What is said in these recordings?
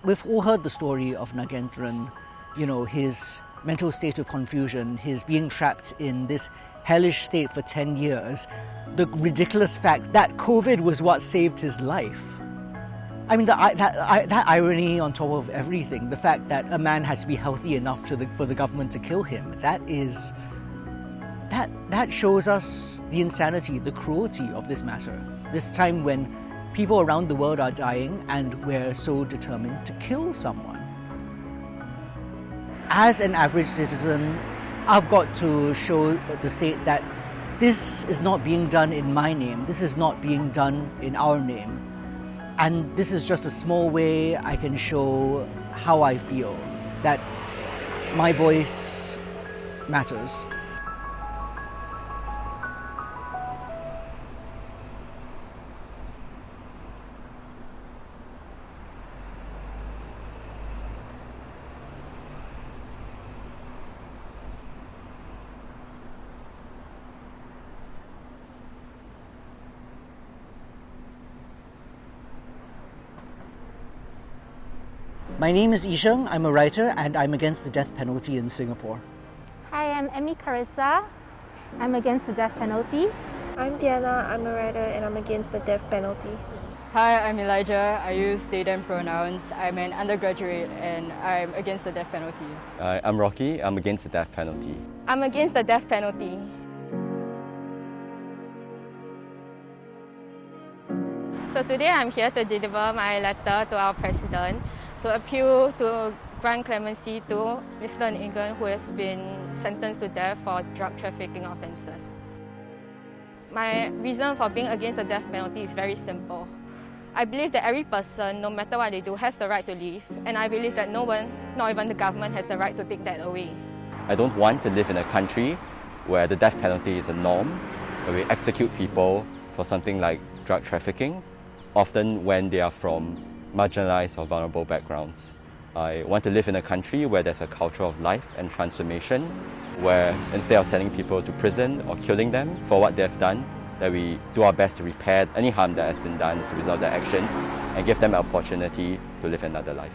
We've all heard the story of Nagen, his mental state of confusion, his being trapped in this hellish state for 10 years, the ridiculous fact that COVID was what saved his life. I mean, that irony on top of everything, the fact that a man has to be healthy enough for the government to kill him, that shows us the insanity, the cruelty of this matter. This time when people around the world are dying and we're so determined to kill someone. As an average citizen, I've got to show the state that this is not being done in my name, this is not being done in our name. And this is just a small way I can show how I feel, that my voice matters. My name is Isheng, I'm a writer and I'm against the death penalty in Singapore. Hi, I'm Emmy Carissa. I'm against the death penalty. I'm Diana, I'm a writer and I'm against the death penalty. Hi, I'm Elijah. I use they, them pronouns. I'm an undergraduate and I'm against the death penalty. I'm Rocky. I'm against the death penalty. I'm against the death penalty. So today I'm here to deliver my letter to our president to appeal to grant clemency to Mr. Nagen, who has been sentenced to death for drug trafficking offences. My reason for being against the death penalty is very simple. I believe that every person, no matter what they do, has the right to live, and I believe that no one, not even the government, has the right to take that away. I don't want to live in a country where the death penalty is a norm, where we execute people for something like drug trafficking, often when they are from marginalized or vulnerable backgrounds. I want to live in a country where there's a culture of life and transformation, where instead of sending people to prison or killing them for what they've done, that we do our best to repair any harm that has been done as a result of their actions and give them an opportunity to live another life.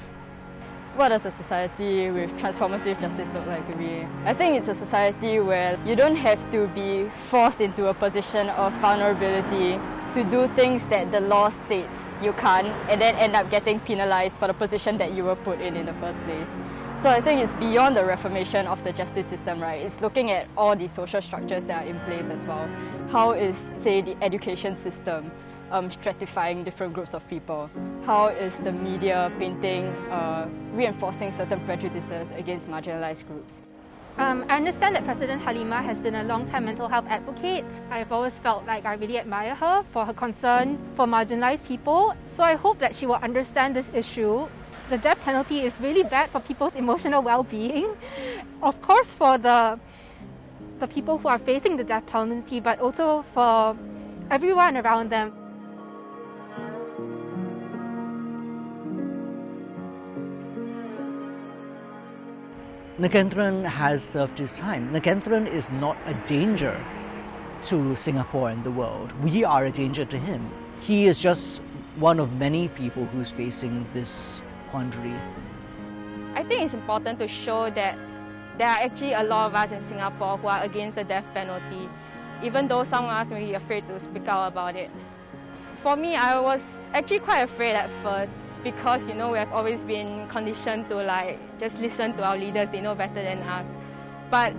What does a society with transformative justice look like to me? I think it's a society where you don't have to be forced into a position of vulnerability to do things that the law states you can't and then end up getting penalized for the position that you were put in the first place. So I think it's beyond the reformation of the justice system, right? It's looking at all the social structures that are in place as well. How is, say, the education system stratifying different groups of people? How is the media painting, reinforcing certain prejudices against marginalized groups? I understand that President Halima has been a long-time mental health advocate. I've always felt like I really admire her for her concern for marginalized people. So I hope that she will understand this issue. The death penalty is really bad for people's emotional well-being. Of course for the people who are facing the death penalty, but also for everyone around them. Nagen has served his time. Nagen is not a danger to Singapore and the world. We are a danger to him. He is just one of many people who's facing this quandary. I think it's important to show that there are actually a lot of us in Singapore who are against the death penalty, even though some of us may be afraid to speak out about it. For me, I was actually quite afraid at first because, we have always been conditioned to just listen to our leaders, they know better than us. But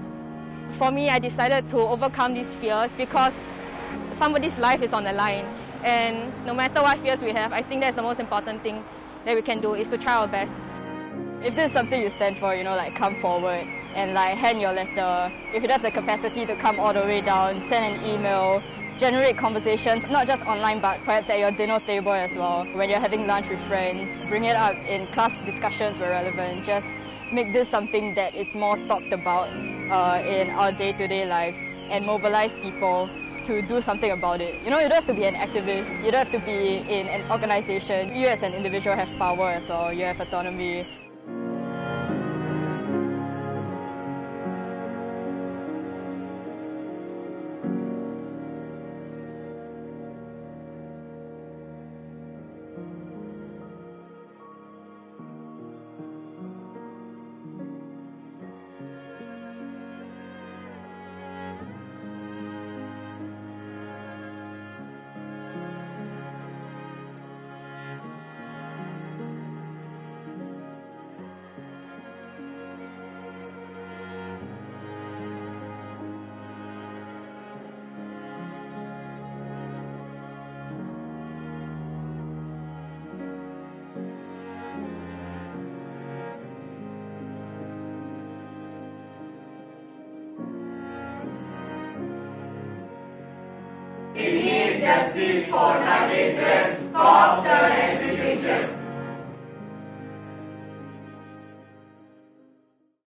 for me, I decided to overcome these fears because somebody's life is on the line. And no matter what fears we have, I think that's the most important thing that we can do is to try our best. If this is something you stand for, come forward and hand your letter. If you have the capacity to come all the way down, send an email, generate conversations, not just online, but perhaps at your dinner table as well. When you're having lunch with friends, bring it up in class discussions where relevant. Just make this something that is more talked about in our day-to-day lives and mobilize people to do something about it. You don't have to be an activist, you don't have to be in an organization. You as an individual have power as well, you have autonomy. We need justice for Nagen. Stop the execution.